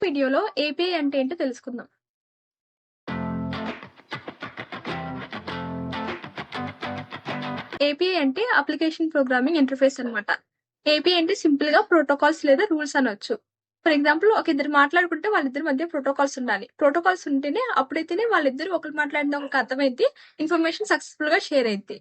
వీడియోలో ఏపీఐ అంటే ఏంటో తెలుసుకుందాం. ఏపీఐ అంటే అప్లికేషన్ ప్రోగ్రామింగ్ ఇంటర్ఫేస్ అన్నమాట. ఏపీఐ అంటే సింపుల్‌గా ప్రోటోకాల్స్ లేదా రూల్స్ అనొచ్చు. ఫర్ ఎగ్జాంపుల్ ఒక ఇద్దరు మాట్లాడుకుంటే వాళ్ళిద్దరి మధ్య ప్రోటోకాల్స్ ఉండాలి. ప్రోటోకాల్స్ ఉంటేనే అప్పుడైతేనే వాళ్ళిద్దరూ ఒకళ్ళు మాట్లాడింది ఒకళ్ళకి అర్థమైద్ది. ఇన్ఫర్మేషన్ సక్సెస్‌ఫుల్‌గా షేర్ అయిద్ది.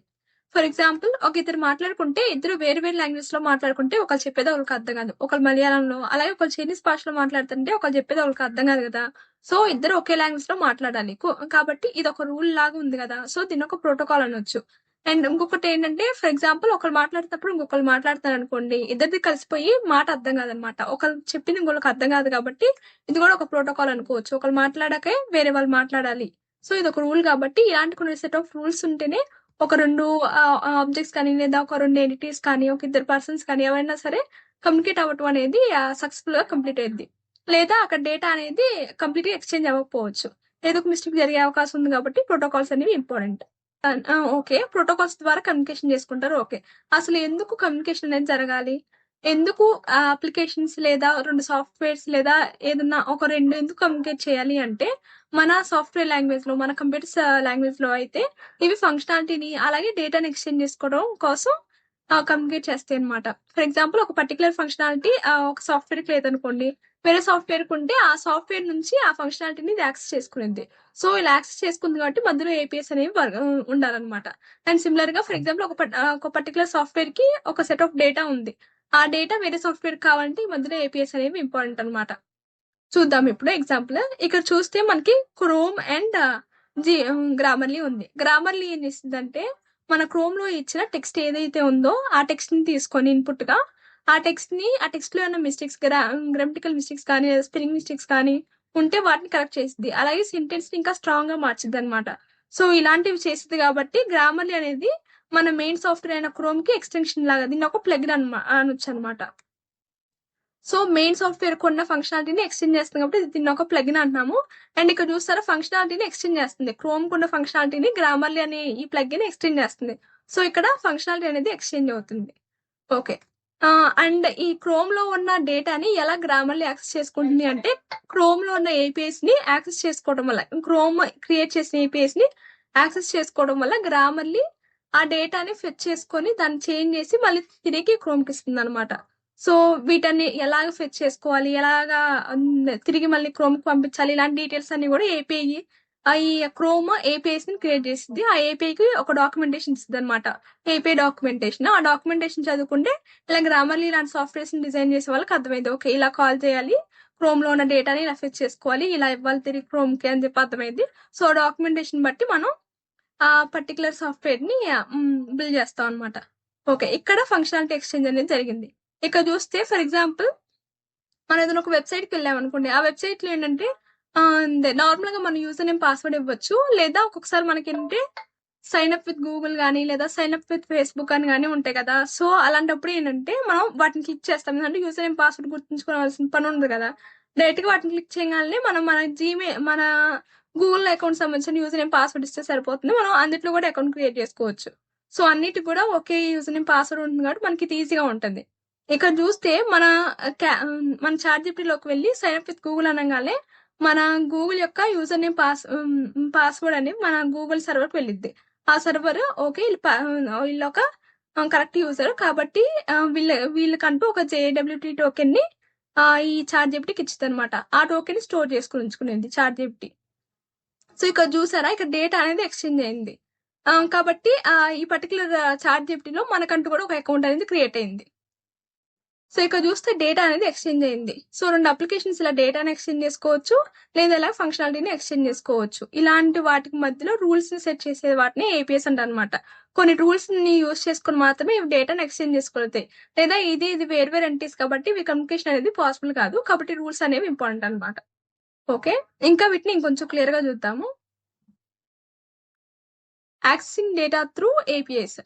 ఫర్ ఎగ్జాంపుల్ ఒక ఇద్దరు మాట్లాడుకుంటే ఇద్దరు వేరు వేరు లాంగ్వేజ్‌లో మాట్లాడుకుంటే ఒకళ్ళు చెప్పేది ఒకళ్ళకి అర్థం కాదు. ఒకళ్ళు మలయాళంలో అలాగే ఒకళ్ళు చైనీస్ భాషలో మాట్లాడుతుంటే ఒకళ్ళు చెప్పేది ఒకళ్ళకి అర్థం కాదు కదా! సో ఇద్దరు ఒకే లాంగ్వేజ్‌లో మాట్లాడాలి. కాబట్టి ఇదొక రూల్ లాగా ఉంది కదా! సో దీన్నొక ప్రోటోకాల్ అనొచ్చు. అండ్ ఇంకొకటేంటంటే ఫర్ ఎగ్జాంపుల్ ఒకళ్ళు మాట్లాడేటప్పుడు ఇంకొకళ్ళు మాట్లాడుతున్నారనుకోండి. ఇద్దరిది కలిసిపోయి మాట అర్థం కాదనమాట. ఒకళ్ళు చెప్పింది ఇంకోళ్ళకి అర్థం కాదు కాబట్టి ఇది కూడా ఒక ప్రోటోకాల్ అనుకోవచ్చు. ఒకళ్ళు మాట్లాడాకే వేరే వాళ్ళు మాట్లాడాలి. సో ఇదొక రూల్ కాబట్టి ఇలాంటి కొన్ని సెట్ ఆఫ్ రూల్స్ ఉంటేనే ఒక 2 ఆబ్జెక్ట్స్ కానీ లేదా ఒక 2 ఎంటిటీస్ కానీ, ఒక ఇద్దరు పర్సన్స్ కానీ ఎవరైనా సరే కమ్యూనికేట్ అవ్వటం అనేది సక్సెస్‌ఫుల్‌గా కంప్లీట్ అయిద్ది. లేదా అక్కడ డేటా అనేది కంప్లీట్‌గా ఎక్స్‌చేంజ్ అవ్వకపోవచ్చు. ఏదో ఒక మిస్టేక్ జరిగే అవకాశం ఉంది కాబట్టి ప్రోటోకాల్స్ అనేవి ఇంపార్టెంట్. ఓకే. ప్రోటోకాల్స్ ద్వారా కమ్యూనికేషన్ చేసుకుంటారు. ఓకే. అసలు ఎందుకు కమ్యూనికేషన్ అనేది జరగాలి? ఎందుకు అప్లికేషన్స్ లేదా 2 సాఫ్ట్‌వేర్స్ లేదా ఏదన్నా ఒక 2 ఎందుకు కమ్యూనికేట్ చేయాలి అంటే, మన సాఫ్ట్‌వేర్ లాంగ్వేజ్‌లో, మన కంప్యూటర్స్ లాంగ్వేజ్‌లో అయితే ఇవి ఫంక్షనాలిటీని అలాగే డేటాని ఎక్స్‌చేంజ్ చేసుకోవడం కోసం కమ్యూనికేట్ చేస్తాయన్నమాట. ఫర్ ఎగ్జాంపుల్ ఒక పర్టిక్యులర్ ఫంక్షనాలిటీ ఒక సాఫ్ట్‌వేర్‌కి లేదనుకోండి. వేరే సాఫ్ట్‌వేర్‌కుంటే ఆ సాఫ్ట్‌వేర్ నుంచి ఆ ఫంక్షనాలిటీని ఇది యాక్సెస్ చేసుకునిద్ది. సో, ఇలా యాక్సెస్ చేసుకుంది కాబట్టి మధ్యలో ఏపీఎస్ అనేవి ఉండాలన్నమాట. అండ్ సిమిలర్‌గా ఫర్ ఎగ్జాంపుల్ ఒక పర్టిక్యులర్ సాఫ్ట్‌వేర్‌కి ఒక సెట్ ఆఫ్ డేటా ఉంది. ఆ డేటా వేరే సాఫ్ట్‌వేర్‌కి కావాలంటే ఈ మధ్యలో ఏపీఎస్ అనేవి ఇంపార్టెంట్ అన్నమాట. చూద్దాం ఇప్పుడు ఎగ్జాంపుల్. ఇక్కడ చూస్తే మనకి క్రోమ్ అండ్ గ్రామర్లీ ఉంది. గ్రామర్లీ ఏం చేసిద్దంటే, మన క్రోమ్‌లో ఇచ్చిన టెక్స్ట్ ఏదైతే ఉందో, ఆ టెక్స్ట్‌ని తీసుకొని ఇన్‌పుట్‌గా, ఆ టెక్స్ట్‌లో ఏమైనా మిస్టేక్స్ గ్రామటికల్ మిస్టేక్స్ కానీ, లేదా స్పెల్లింగ్ మిస్టేక్స్ కానీ ఉంటే వాటిని కరెక్ట్ చేసిద్ది. అలాగే సెంటెన్స్‌ని ఇంకా స్ట్రాంగ్‌గా మార్చిద్దనమాట. సో, ఇలాంటివి చేసిద్ది కాబట్టి గ్రామర్లీ అనేది మన మెయిన్ సాఫ్ట్‌వేర్ అయిన క్రోమ్‌కి ఎక్స్‌టెన్షన్ లాగా దీన్ని ఒక ప్లగిన్ అనొచ్చనమాట. సో, మెయిన్ సాఫ్ట్‌వేర్ కొన్న ఫంక్షనాలిటీని ఎక్స్‌టెండ్ చేస్తుంది కాబట్టి దీన్ని ఒక ప్లగిన్ అంటున్నాము. అండ్ ఇక్కడ చూస్తారా ఫంక్షనాలిటీని ఎక్స్‌టెండ్ చేస్తుంది. క్రోమ్‌కున్న ఫంక్షనాలిటీని గ్రామర్లీ అనే ఈ ప్లగిన్ ఎక్స్‌టెండ్ చేస్తుంది. సో, ఇక్కడ ఫంక్షనాలిటీ అనేది ఎక్స్‌చేంజ్ అవుతుంది. ఓకే. అండ్ ఈ క్రోమ్‌లో ఉన్న డేటాని ఎలా గ్రామర్లీ యాక్సెస్ చేసుకుంటుంది అంటే, క్రోమ్‌లో ఉన్న ఏపీఐస్‌ని యాక్సెస్ చేసుకోవడం వల్ల, క్రోమ్ క్రియేట్ చేసిన ఏపీఐస్‌ని యాక్సెస్ చేసుకోవడం వల్ల గ్రామర్లీ ఆ డేటాని ఫెచ్ చేసుకొని దాన్ని చేంజ్ చేసి మళ్ళీ తిరిగి క్రోమ్‌కి ఇస్తుందనమాట. సో, వీటన్ని ఎలాగ ఫెచ్ చేసుకోవాలి? ఎలాగా తిరిగి మళ్ళీ క్రోమ్‌కి పంపించాలి? ఇలాంటి డీటెయిల్స్ అన్నీ గూడా ఏపీఐ ఈ క్రోమ్ ఏపీఐస్‌ని క్రియేట్ చేసిద్ది. ఆ ఏపీఐకి ఒక డాక్యుమెంటేషన్ ఇస్తదనమాట. API documentation. ఆ డాక్యుమెంటేషన్ చదువుకుంటే ఇలా గ్రామర్లీ ఇలాంటి సాఫ్ట్‌వేర్స్‌ని డిజైన్ చేసే వాళ్ళకి అర్థమైద్ది. ఓకే. ఇలా కాల్ చేయాలి. క్రోమ్‌లో ఉన్న డేటాని ఇలా ఫెచ్ చేసుకోవాలి. ఇలా ఇవ్వాలి తిరిగి క్రోమ్‌కి అని చెప్పి అర్థమైద్ది. సో, డాక్యుమెంటేషన్ బట్టి మనం ఆ పర్టిక్యులర్ సాఫ్ట్‌వేర్‌ని బిల్డ్ చేస్తాం అనమాట. ఓకే. ఇక్కడ ఫంక్షనాలిటీ ఎక్స్‌చేంజ్ అనేది జరిగింది. ఇక్కడ చూస్తే ఫర్ ఎగ్జాంపుల్ మనం ఏదైనా ఒక వెబ్‌సైట్‌కి వెళ్ళామనుకోండి. ఆ వెబ్‌సైట్‌లో ఏంటంటే నార్మల్‌గా మన యూజర్ నేమ్, పాస్వర్డ్ ఇవ్వచ్చు. లేదా ఒక్కొక్కసారి మనకేంటంటే సైన్ అప్ విత్ గూగుల్ గాని, లేదా సైన్ అప్ విత్ ఫేస్‌బుక్ అని గాని ఉంటాయి కదా! సో, అలాంటప్పుడు ఏంటంటే మనం వాటిని క్లిక్ చేస్తాం. ఎందుకంటే యూజర్ నేమ్, పాస్వర్డ్ గుర్తుంచుకోవాల్సిన పని ఉండదు కదా! డైరెక్ట్‌గా వాటిని క్లిక్ చేయంగాల్నే మనం మన గూగుల్ అకౌంట్ సంబంధించిన యూజర్ నేమ్, పాస్వర్డ్ ఇస్తే సరిపోతుంది. మనం అందుట్లో కూడా అకౌంట్ క్రియేట్ చేసుకోవచ్చు. సో, అన్నిటికి కూడా ఒకే యూజర్ నేమ్, పాస్వర్డ్ ఉంటుంది కాబట్టి మనకి ఇది ఈజీగా ఉంటది. ఇక్కడ చూస్తే మన చాట్‌జిపిటీలోకి వెళ్లి సైన్ అప్ విత్ గూగుల్ అనంగానే మన గూగుల్ యొక్క యూజర్ నేమ్, పాస్వర్డ్ అనేది మన గూగుల్ సర్వర్‌కి వెళ్ళిద్ది. ఆ సర్వర్ ఓకే. వీళ్ళొక కరెక్ట్ యూజర్ కాబట్టి వీళ్ళకంటూ ఒక జేడబ్ల్యూటీ టోకెన్‌ని ఈ చాట్‌జిపిటీకి ఇచ్చిద్దనమాట. ఆ టోకెన్‌ని స్టోర్ చేసుకొని ఉంచుకునేది చాట్‌జిపిటీ. సో, ఇక్కడ చూసారా? ఇక్కడ డేటా అనేది ఎక్స్‌చేంజ్ అయింది. కాబట్టి ఈ పర్టిక్యులర్ చాట్‌జిపిటీలో మనకంటూ కూడా ఒక అకౌంట్ అనేది క్రియేట్ అయింది. సో, ఇక్కడ చూస్తే డేటా అనేది ఎక్స్‌చేంజ్ అయింది. సో, 2 అప్లికేషన్స్ ఇలా డేటాని ఎక్స్‌చేంజ్ చేసుకోవచ్చు. లేదా ఇలా ఫంక్షనాలిటీని ఎక్స్‌చేంజ్ చేసుకోవచ్చు. ఇలాంటి వాటికి మధ్యలో రూల్స్‌ని సెట్ చేసే వాటిని ఏపీఎస్ అంటారనమాట. కొన్ని రూల్స్‌ని యూజ్ చేసుకొని మాత్రమే ఇవి డేటాని ఎక్స్‌చేంజ్ చేసుకోగలుగుతాయి. లేదా ఇది వేరు వేరు ఎంటిటీస్ కాబట్టి ఇవి కమ్యూనికేషన్ అనేది పాసిబుల్ కాదు. కాబట్టి రూల్స్ అనేవి ఇంపార్టెంట్ అనమాట. ఓకే. ఇంకా వీటిని ఇంకొంచెం క్లియర్‌గా చూద్దాము. Accessing data through APIs.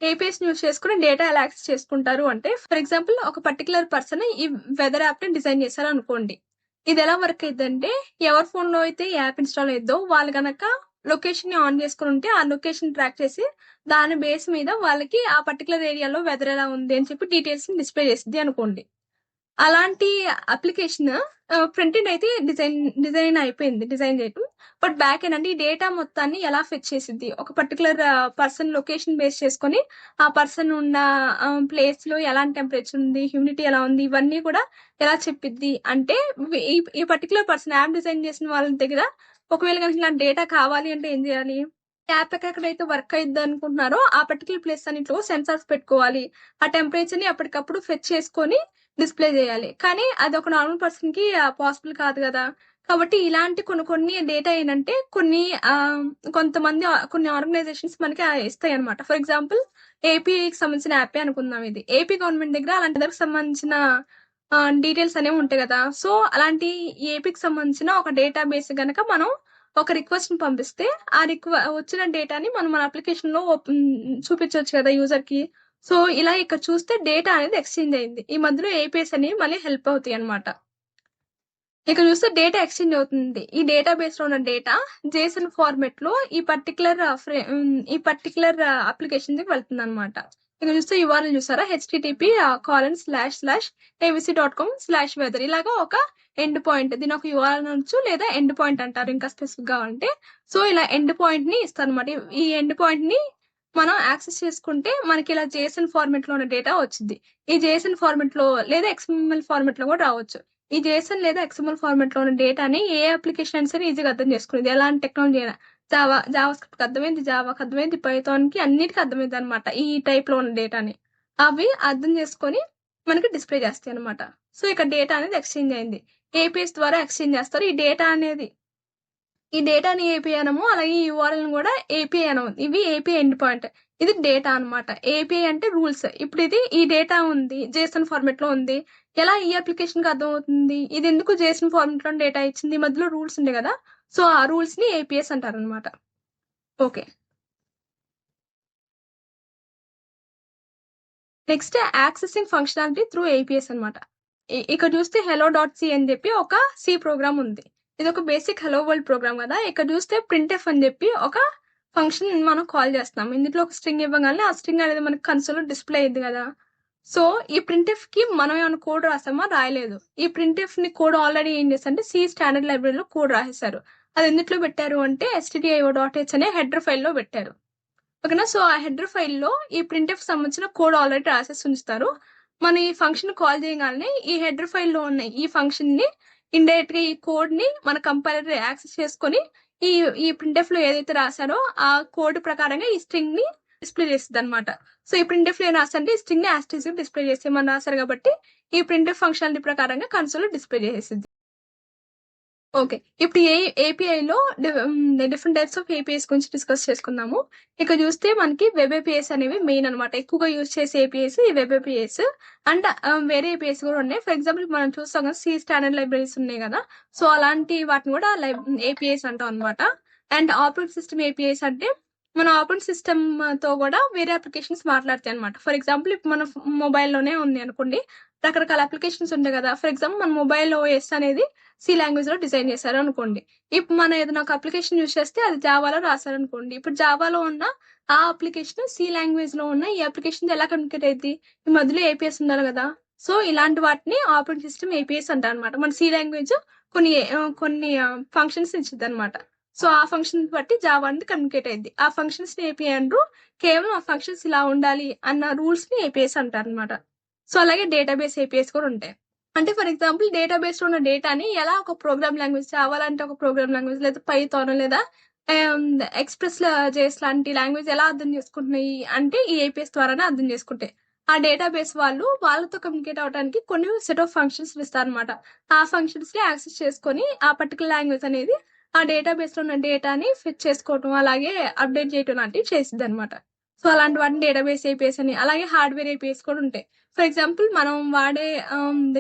ఏపీఐస్‌ని యూజ్ చేసుకొని డేటా ఎలా యాక్సెస్ చేసుకుంటారు అంటే, ఫర్ ఎగ్జాంపుల్ ఒక పర్టిక్యులర్ పర్సన్ ఈ వెదర్ యాప్‌ని డిజైన్ చేశారనుకోండి. ఇదెలా వర్క్ అయిద్దంటే, ఎవరి ఫోన్‌లో అయితే ఈ యాప్ ఇన్‌స్టాల్ అయ్యిద్దో వాళ్ళు గనక లొకేషన్‌ని ఆన్ చేసుకొనుంటే, ఆ లొకేషన్ ట్రాక్ చేసి, దాని బేస్ మీద వాళ్ళకి ఆ పర్టిక్యులర్ ఏరియాలో వెదర్ ఎలా ఉంది అని చెప్పి డీటెయిల్స్‌ని డిస్‌ప్లే చేసిద్ది అనుకోండి. అలాంటి అప్లికేషన్ ఫ్రంట్ ఎండ్ అయితే డిజైన్ అయిపోయింది డిజైన్ చేయటం. బట్ బ్యాక్ ఎండ్ అంటే ఈ డేటా మొత్తాన్ని ఎలా ఫెచ్ చేసిద్ది, ఒక పర్టికులర్ పర్సన్ లొకేషన్ బేస్ చేసుకొని ఆ పర్సన్ ఉన్న ప్లేస్ లో ఎలాంటి టెంపరేచర్ ఉంది, హ్యూమిడిటీ ఎలా ఉంది, ఇవన్నీ కూడా ఎలా చెప్పిద్ది అంటే ఈ పర్టికులర్ పర్సన్ యాప్ డిజైన్ చేసిన వాళ్ళ దగ్గర ఒకవేళ కనుక ఇలాంటి డేటా కావాలి అంటే ఏం చేయాలి, యాప్ ఎక్కడైతే వర్క్ అయ్యిద్ది అనుకుంటున్నారో ఆ పర్టికులర్ ప్లేస్ అన్నింటిలో సెన్సార్స్ పెట్టుకోవాలి. ఆ టెంపరేచర్ ని అప్పటికప్పుడు ఫెచ్ చేసుకొని డిస్ప్లే చేయాలి. కానీ అది ఒక నార్మల్ పర్సన్ కి పాసిబుల్ కాదు కదా. కాబట్టి ఇలాంటి కొన్ని డేటా ఏంటంటే కొంతమంది కొన్ని ఆర్గనైజేషన్స్ మనకి ఇస్తాయి అనమాట. ఫర్ ఎగ్జాంపుల్ ఏపీకి సంబంధించిన యాపే అనుకుందాం. ఇది ఏపీ గవర్నమెంట్ దగ్గర అలాంటి దానికి సంబంధించిన డీటెయిల్స్ అనేవి ఉంటాయి కదా. సో అలాంటి ఏపీకి సంబంధించిన ఒక డేటా బేస్ గనక మనం ఒక రిక్వెస్ట్ ని పంపిస్తే ఆ వచ్చిన డేటాని మనం మన అప్లికేషన్ లో చూపించవచ్చు కదా యూజర్ కి. సో ఇలా ఇక్కడ చూస్తే డేటా అనేది ఎక్స్చేంజ్ అయింది. ఈ మధ్యలో ఏపీఎస్ అనేవి మళ్ళీ హెల్ప్ అవుతాయి అనమాట. ఇక్కడ చూస్తే డేటా ఎక్స్చేంజ్ అవుతుంది. ఈ డేటా బేస్ లో ఉన్న డేటా జేసన్ ఫార్మెట్ లో ఈ పర్టికులర్ అప్లికేషన్ కి వెళ్తుంది అనమాట. ఇక్కడ చూస్తే యూఆర్ఎల్ చూసారా, http://abc.com/weather ఇలాగా ఒక ఎండ్ పాయింట్, దీని ఒక యూఆర్ఎల్ అనొచ్చు లేదా ఎండ్ పాయింట్ అంటారు ఇంకా స్పెసిఫిక్ గా అంటే. సో ఇలా ఎండ్ పాయింట్ ని ఇస్తారు అనమాట. ఈ ఎండ్ పాయింట్ ని మనం యాక్సెస్ చేసుకుంటే మనకి ఇలా జేసన్ ఫార్మెట్ లో ఉన్న డేటా వచ్చింది. ఈ జేసన్ ఫార్మెట్ లో లేదా ఎక్స్ఎంఎల్ ఫార్మెట్ లో కూడా రావచ్చు. ఈ జేసన్ లేదా ఎక్స్ఎంఎల్ ఫార్మెట్ లో ఉన్న డేటాని ఏ అప్లికేషన్ అయినా సరే ఈజీగా అర్థం చేసుకునేది. ఎలాంటి టెక్నాలజీ అయినా, జావా స్క్రిప్ట్ అర్థమైంది, జావాకి అర్థమైంది, పైథాన్ కి అన్నిటికీ అర్థమైంది అనమాట. ఈ టైప్ లో ఉన్న డేటాని అవి అర్థం చేసుకొని మనకి డిస్ప్లే చేస్తాయి అనమాట. సో ఇక్కడ డేటా అనేది ఎక్స్చేంజ్ అయింది. ఏపీఎస్ ద్వారా ఎక్స్చేంజ్ చేస్తారు. ఈ డేటాని ఏపీఐ అనము, అలాగే ఈ యూఆర్ఎల్ కూడా ఏపీఐ అనము. ఇవి ఏపీఐ ఎండ్ పాయింట్, ఇది డేటా అనమాట. ఏపీఐ అంటే రూల్స్. ఇప్పుడు ఇది ఈ డేటా ఉంది, జేసన్ ఫార్మెట్ లో ఉంది. ఎలా ఈ అప్లికేషన్ కి అర్థం అవుతుంది, ఇది ఎందుకు జేసన్ ఫార్మెట్ లో డేటా ఇచ్చింది, మధ్యలో రూల్స్ ఉండే కదా. సో ఆ రూల్స్ ని ఏపీఎస్ అంటారు అనమాట. Okay, next accessing functionality through APS అనమాట. ఇక్కడ చూస్తే hello.c అని చెప్పి ఒక సి ప్రోగ్రామ్ ఉంది. ఇది ఒక బేసిక్ హెలో వరల్డ్ ప్రోగ్రామ్ కదా. ఇక్కడ చూస్తే printf అని చెప్పి ఒక ఫంక్షన్ మనం కాల్ చేస్తున్నాం. ఇందులో ఒక స్ట్రింగ్ ఇవ్వగానే ఆ స్ట్రింగ్ అనేది మనకి కన్సోల్ లో డిస్ప్లే అయ్యింది కదా. సో ఈ printf కి మనం ఏమైనా కోడ్ రాసామా, రాయలేదు. ఈ printf ని కోడ్ ఆల్రెడీ ఏం చేస్తారంటే సి స్టాండర్డ్ లైబ్రరీలో కోడ్ రాసేసారు. అది ఎందుట్లో పెట్టారు అంటే stdio.h అనే హెడర్ ఫైల్ లో పెట్టారు. ఓకేనా. సో ఆ హెడర్ ఫైల్ లో ఈ printf సంబంధించిన కోడ్ ఆల్రెడీ రాసేసి ఉంచుతారు. మన ఈ ఫంక్షన్ కాల్ చేయగానే ఈ హెడర్ ఫైల్ లో ఉన్న ఈ ఫంక్షన్ ని ఇండైరెక్ట్ గా ఈ కోడ్ ని మన కంపైలర్ యాక్సెస్ చేసుకొని ఈ printf లో ఏదైతే రాశారో ఆ కోడ్ ప్రకారంగా ఈ స్ట్రింగ్ ని డిస్ప్లే చేస్తుంది అనమాట. సో ఈ printf లో ఏం రాస్తారంటే ఈ స్ట్రింగ్ ని యాస్టీస్ గా డిస్ప్లే చేసేమని రాశారు కాబట్టి ఈ printf ఫంక్షనాలిటీ ప్రకారంగా కన్సోల్ లో డిస్ప్లే చేసేసింది. ఓకే, ఇప్పుడు ఏపీఐ లో డిఫరెంట్ టైప్స్ ఆఫ్ ఏపీఐస్ గురించి డిస్కస్ చేసుకుందాము. ఇక్కడ చూస్తే మనకి వెబ్ ఏపీఐస్ అనేవి మెయిన్ అనమాట. ఎక్కువగా యూజ్ చేసే ఏపీఐస్ ఈ వెబ్ ఏపీఐస్. అండ్ వేరే ఏపీఐస్ కూడా ఉన్నాయి. ఫర్ ఎగ్జాంపుల్ మనం చూస్తాం కదా సి స్టాండర్డ్ లైబ్రరీస్ ఉన్నాయి కదా. సో అలాంటి వాటిని కూడా ఏపీఐస్ అంటాం అనమాట. అండ్ ఆపరేటింగ్ సిస్టమ్ ఏపీఐస్ అంటే మన ఆపరేటింగ్ సిస్టమ్ తో కూడా వేరే అప్లికేషన్స్ మాట్లాడతాయి అనమాట. ఫర్ ఎగ్జాంపుల్ ఇప్పుడు మన మొబైల్లోనే ఉంది అనుకోండి, రకరకాల అప్లికేషన్స్ ఉంటాయి కదా. ఫర్ ఎగ్జాంపుల్ మన మొబైల్ ఓఎస్ అనేది సి లాంగ్వేజ్ లో డిజైన్ చేశారు అనుకోండి. ఇప్పుడు మనం ఏదైనా ఒక అప్లికేషన్ యూజ్ చేస్తే అది జావాలో రాశారు అనుకోండి. ఇప్పుడు జావాలో ఉన్న ఆ అప్లికేషన్ సి లాంగ్వేజ్ లో ఉన్న ఈ అప్లికేషన్ ఎలా కమ్యూనికేట్ అయ్యింది, ఈ మధ్యలో ఏపీఎస్ ఉండాలి కదా. సో ఇలాంటి వాటిని ఆపరేటింగ్ సిస్టమ్ ఏపీఎస్ అంటారు అనమాట. మన సి లాంగ్వేజ్ కొన్ని ఫంక్షన్స్ ఇచ్చింది అనమాట. సో ఆ ఫంక్షన్ బట్టి జావా అనేది కమ్యూనికేట్ అయింది. ఆ ఫంక్షన్స్ ని ఏపీఐ అంటారు. కేవలం ఆ ఫంక్షన్స్ ఇలా ఉండాలి అన్న రూల్స్ ని ఏపీఎస్ అంటారు అనమాట. సో అలాగే డేటాబేస్ ఏపీఎస్ కూడా ఉంటాయి. అంటే ఫర్ ఎగ్జాంపుల్ డేటాబేస్ లో ఉన్న డేటాని ఎలా ఒక ప్రోగ్రామ్ లాంగ్వేజ్, కావాలంటే ఒక ప్రోగ్రామ్ లాంగ్వేజ్ లేదా పైథాన్ లేదా ఎక్స్ప్రెస్ జేఎస్ లాంటి లాంగ్వేజ్ ఎలా అర్థం చేసుకుంటున్నాయి అంటే ఈ ఏపీఎస్ ద్వారానే అర్థం చేసుకుంటాయి. ఆ డేటాబేస్ వాళ్ళతో కమ్యూనికేట్ అవడానికి కొన్ని సెట్ ఆఫ్ ఫంక్షన్స్ ఇస్తారు అనమాట. ఆ ఫంక్షన్స్ ని యాక్సెస్ చేసుకొని ఆ పర్టికులర్ లాంగ్వేజ్ అనేది ఆ డేటాబేస్ లో ఉన్న డేటాని ఫిట్ చేసుకోవటం అలాగే అప్డేట్ చేయటం లాంటివి చేసిద్ది అనమాట. సో అలాంటి వాటిని డేటాబేస్ ఏపీఎస్ అని, అలాగే హార్డ్వేర్ ఏపీఎస్ కూడా ఉంటాయి. ఫర్ ఎగ్జాంపుల్ మనం వాడే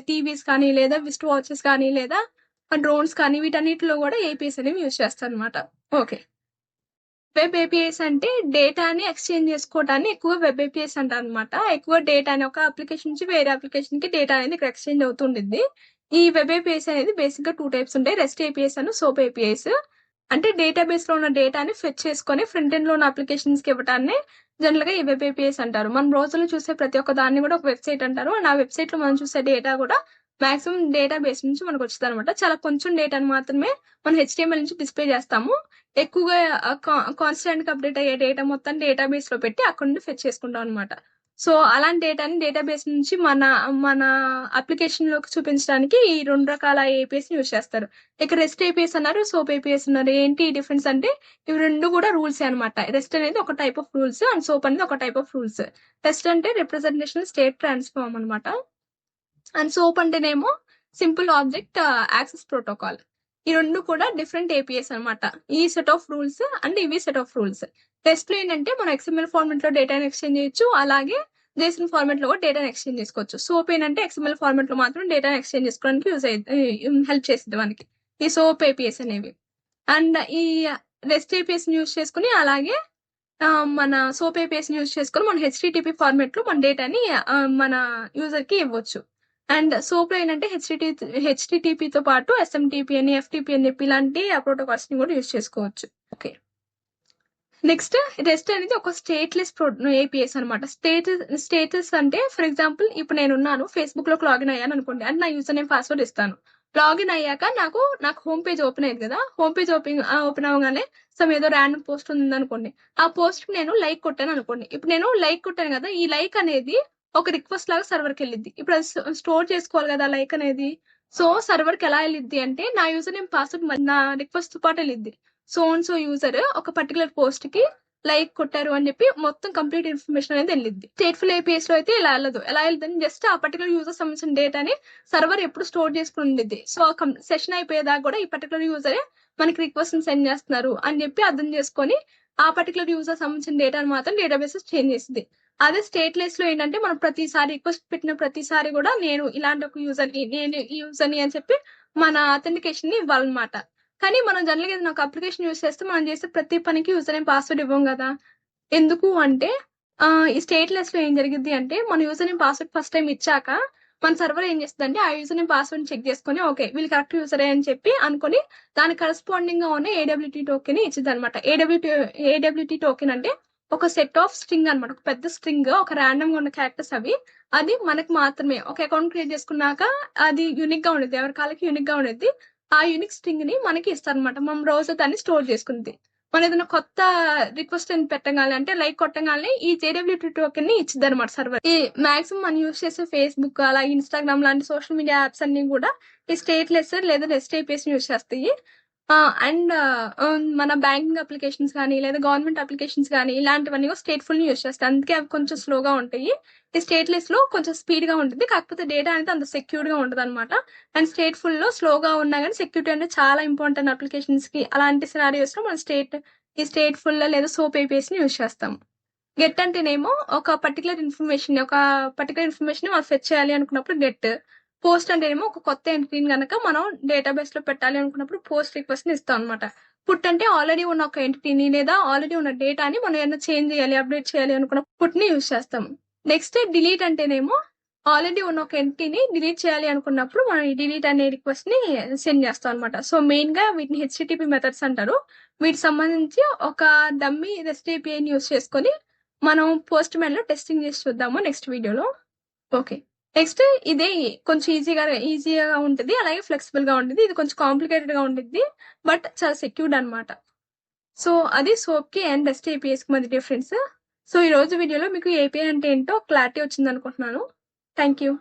టీవీస్ కానీ లేదా విస్ట్ వాచెస్ కానీ లేదా డ్రోన్స్ కానీ వీటన్నిటిలో కూడా ఏపీఎస్ అనేవి యూజ్ చేస్తారు అనమాట. ఓకే, వెబ్ ఏపీఎస్ అంటే డేటాని ఎక్స్చేంజ్ చేసుకోవటాన్ని ఎక్కువ వెబ్ ఏపీఎస్ అంటారు అనమాట. ఎక్కువ డేటాని ఒక అప్లికేషన్ నుంచి వేరే అప్లికేషన్ కి డేటా అనేది ఇక్కడ ఎక్స్చేంజ్ అవుతుండిద్ది. ఈ వెబ్ ఏపీఎస్ అనేది బేసిక్ గా 2 టైప్స్ ఉంటాయి, rest APS and soap APS. అంటే డేటాబేస్ లో ఉన్న డేటాని ఫెచ్ చేసుకొని ఫ్రంట్ ఎండ్ లో ఉన్న అప్లికేషన్స్ కి ఇవ్వటాన్ని జనరల్ గా ఈ వెబ్ ఏపీఎస్ అంటారు. మన బ్రౌజర్ లో చూసే ప్రతి ఒక్క దాన్ని కూడా ఒక వెబ్సైట్ అంటారు. అండ్ ఆ వెబ్సైట్ లో మనం చూసే డేటా కూడా మాక్సిమం డేటాబేస్ నుంచి మనకు వచ్చింది అనమాట. చాలా కొంచెం డేటాను మాత్రమే మనం HTML నుంచి డిస్ప్లే చేస్తాము. ఎక్కువగా కాన్స్టెంట్ గా అప్డేట్ అయ్యే డేటా మొత్తం డేటాబేస్ లో పెట్టి అక్కడ నుండి ఫెచ్ చేసుకుంటాం అనమాట. సో అలాంటి డేటాని డేటాబేస్ నుంచి మన మన అప్లికేషన్ లోకి చూపించడానికి ఈ 2 రకాల ఏపీఎస్ యూజ్ చేస్తారు. ఇక రెస్ట్ ఏపీఎస్ అన్నారు, సోప్ ఏపీఎస్ అన్నారు. ఏంటి డిఫరెన్స్ అంటే ఇవి 2 కూడా రూల్స్ అనమాట. రెస్ట్ అనేది ఒక type of rules and soap అనేది ఒక టైప్ ఆఫ్ రూల్స్. రెస్ట్ అంటే రిప్రజెంటేషన్ స్టేట్ ట్రాన్స్ఫార్మ్ అనమాట. అండ్ సోప్ అంటేనేమో సింపుల్ ఆబ్జెక్ట్ యాక్సెస్ ప్రోటోకాల్. ఈ 2 కూడా డిఫరెంట్ ఏపీఎస్ అనమాట. ఈ సెట్ ఆఫ్ రూల్స్ అండ్ ఇవి సెట్ ఆఫ్ రూల్స్. రెస్ట్ లో ఏంటంటే మనం XML ఫార్మాట్ లో డేటాని ఎక్స్చేంజ్ చేయొచ్చు, అలాగే JSON ఫార్మాట్ లో కూడా డేటాని ఎక్స్చేంజ్ చేసుకోవచ్చు. సోప్ ఏంటంటే XML ఫార్మాట్ లో మాత్రం డేటాని ఎక్స్చేంజ్ చేసుకోవడానికి హెల్ప్ చేసింది మనకి ఈ సోప్ ఏపీఎస్ అనేవి. అండ్ ఈ రెస్ట్ ఏపీఎస్ యూజ్ చేసుకుని అలాగే మన సోప్ ఏపీఎస్ యూజ్ చేసుకొని మనం HTTP ఫార్మాట్ లో మన డేటాని మన యూజర్ కి ఇవ్వచ్చు. అండ్ సోప్ లో ఏంటంటే HTTP తో పాటు SMTP అని, FTP అని చెప్పి ఇలాంటి ప్రోటోకాల్స్ ని కూడా యూజ్ చేసుకోవచ్చు. ఓకే, నెక్స్ట్ రెస్ట్ అనేది ఒక స్టేట్లెస్ ఏపీఎస్ అనమాట. స్టేటస్ అంటే ఫర్ ఎగ్జాంపుల్ ఇప్పుడు నేను ఉన్నాను ఫేస్బుక్ లోకి లాగిన్ అయ్యాను అనుకోండి, అండ్ నా యూజర్ నేమ్ పాస్వర్డ్ ఇస్తాను. లాగిన్ అయ్యాక నాకు హోమ్ పేజ్ ఓపెన్ అయ్యింది కదా, హోమ్ పేజ్ ఓపెన్ అవగానే ఏదో ర్యాండమ్ పోస్ట్ ఉంది అనుకోండి, ఆ పోస్ట్ నేను లైక్ కొట్టాను అనుకోండి. ఇప్పుడు నేను లైక్ కొట్టాను కదా, ఈ లైక్ అనేది ఒక రిక్వెస్ట్ లాగా సర్వర్కి వెళ్ళిద్ది. ఇప్పుడు అది స్టోర్ చేసుకోవాలి కదా లైక్ అనేది. సో సర్వర్కి ఎలా వెళ్ళిద్ది అంటే నా యూజర్ నేమ్ పాస్వర్డ్ నా రిక్వెస్ట్ తో పాటు వెళ్ళిద్ది. సో యూజర్ ఒక పర్టికులర్ పోస్ట్ కి లైక్ కొట్టారు అని చెప్పి మొత్తం కంప్లీట్ ఇన్ఫర్మేషన్ అనేది వెళ్ళిద్ది. స్టేట్ఫుల్ ఏపీఎస్ లో అయితే ఇలా వెళ్ళదు. ఎలా వెళ్తుంది, జస్ట్ ఆ పర్టికులర్ యూజర్ సంబంధించిన డేటాని సర్వర్ ఎప్పుడు స్టోర్ చేసుకుని ఉండిద్ది. సో ఆ సెషన్ అయిపోయేదాకా కూడా ఈ పర్టికులర్ యూజరే మనకి రిక్వెస్ట్ సెండ్ చేస్తున్నారు అని చెప్పి అర్థం చేసుకొని ఆ పర్టికులర్ యూజర్ సంబంధించిన డేటాను మాత్రం డేటాబేస్ చేంజ్ చేసింది. అదే స్టేట్లెస్ లో ఏంటంటే మనం ప్రతిసారి రిక్వెస్ట్ పెట్టిన ప్రతిసారి కూడా నేను ఇలాంటి ఒక యూజర్ని, నేను ఈ యూజర్ని అని చెప్పి మన అథెంటికేషన్ ని ఇవ్వాలన్నమాట. కానీ మనం జనరల్ గా ఏదైనా ఒక అప్లికేషన్ యూజ్ చేస్తే మనం చేసే ప్రతి పనికి యూజర్ నేమ్ పాస్వర్డ్ ఇవ్వం కదా. ఎందుకు అంటే ఈ స్టేట్లెస్ లో ఏం జరిగింది అంటే మన user name password first time ఇచ్చాక మన సర్వర్ ఏం చేస్తుంది అంటే ఆ యూజర్ నేమ్ పాస్వర్డ్ చెక్ చేసుకుని ఓకే వీళ్ళు కరెక్ట్ యూజరే అని చెప్పి అనుకుని దాని కరెస్పాండింగ్ గా ఉన్న AWT టోకెన్ ఇచ్చింది అనమాట. AWT టోకెన్ అంటే ఒక సెట్ ఆఫ్ స్ట్రింగ్ అనమాట, ఒక పెద్ద స్ట్రింగ్, ఒక ర్యాండమ్ గా ఉన్న క్యారెక్టర్స్ అవి. అది మనకి మాత్రమే ఒక అకౌంట్ క్రియేట్ చేసుకున్నాక అది యూనిక్ గా ఉండేది, ఎవరి కాళ్ళకి యూనిక్ గా ఉండేది. ఆ యూనిక్ స్ట్రింగ్ ని మనకి ఇస్తారనమాట. మన బ్రౌజర్ దాన్ని స్టోర్ చేసుకుంది. మనం ఏదైనా కొత్త రిక్వెస్ట్ అని పెట్టగానే అంటే లైక్ కొట్టగానే ఈ JWT టోకెన్ ని ఇచ్చిద్ది అనమాట సర్వర్. ఈ మాక్సిమం మనం యూజ్ చేసే ఫేస్బుక్ అలాగే ఇన్స్టాగ్రామ్ లాంటి సోషల్ మీడియా యాప్స్ అన్ని కూడా ఈ స్టేట్లెస్ లేదా రెస్ట్ ఏపీఎస్ యూజ్ చేస్తాయి. అండ్ మన బ్యాంకింగ్ అప్లికేషన్స్ కానీ లేదా గవర్నమెంట్ అప్లికేషన్స్ కానీ ఇలాంటివన్నీ స్టేట్ఫుల్ ని యూజ్ చేస్తాయి. అందుకే అవి కొంచెం స్లోగా ఉంటాయి. ఈ స్టేట్లెస్ లో కొంచెం స్పీడ్ గా ఉంటుంది, కాకపోతే డేటా అనేది అంత సెక్యూర్డ్ గా ఉంటుంది అనమాట. అండ్ స్టేట్ఫుల్ లో స్లోగా ఉన్నా కానీ సెక్యూరిటీ అనేది చాలా ఇంపార్టెంట్ అప్లికేషన్స్ కి. అలాంటి సినారియోస్ లో మనం ఈ స్టేట్ఫుల్ లేదా సోప్ ఏపీఎస్ ని యూజ్ చేస్తాం. గెట్ అంటేనేమో ఒక పర్టికులర్ ఇన్ఫర్మేషన్ మనం ఫెచ్ చేయాలి అనుకున్నప్పుడు గెట్. పోస్ట్ అంటేనేమో ఒక కొత్త ఎంట్రీని కనుక మనం డేటాబేస్ లో పెట్టాలి అనుకున్నప్పుడు పోస్ట్ రిక్వెస్ట్ ని ఇస్తాం అనమాట. పుట్ అంటే ఆల్రెడీ ఉన్న ఒక ఎంటిటీని లేదా ఆల్రెడీ ఉన్న డేటాని మనం ఏమైనా చేంజ్ చేయాలి, అప్డేట్ చేయాలి అనుకున్న పుట్ ని యూజ్ చేస్తాం. నెక్స్ట్ డిలీట్ అంటేనేమో ఆల్రెడీ ఉన్న ఒక ఎంటిటీని డిలీట్ చేయాలి అనుకున్నప్పుడు మనం ఈ డిలీట్ అనే రిక్వెస్ట్ ని సెండ్ చేస్తాం అనమాట. సో మెయిన్ గా వీటిని HTTP మెథడ్స్ అంటారు. వీటికి సంబంధించి ఒక డమ్మీ REST API ని యూజ్ చేసుకొని మనం పోస్ట్ మ్యాన్ లో టెస్టింగ్ చేసి చూద్దాము నెక్స్ట్ వీడియోలో. ఓకే, నెక్స్ట్ ఇదే కొంచెం ఈజీగా ఉంటుంది, అలాగే ఫ్లెక్సిబుల్ గా ఉంటుంది. ఇది కొంచెం కాంప్లికేటెడ్ గా ఉంటుంది, బట్ చాలా సెక్యూర్డ్ అనమాట. సో అది సోప్ కి అండ్ REST APIs కి మధ్య డిఫరెన్స్. సో ఈ రోజు వీడియోలో మీకు API అంటే ఏంటో క్లారిటీ వచ్చింది అనుకుంటున్నాను. Thank you.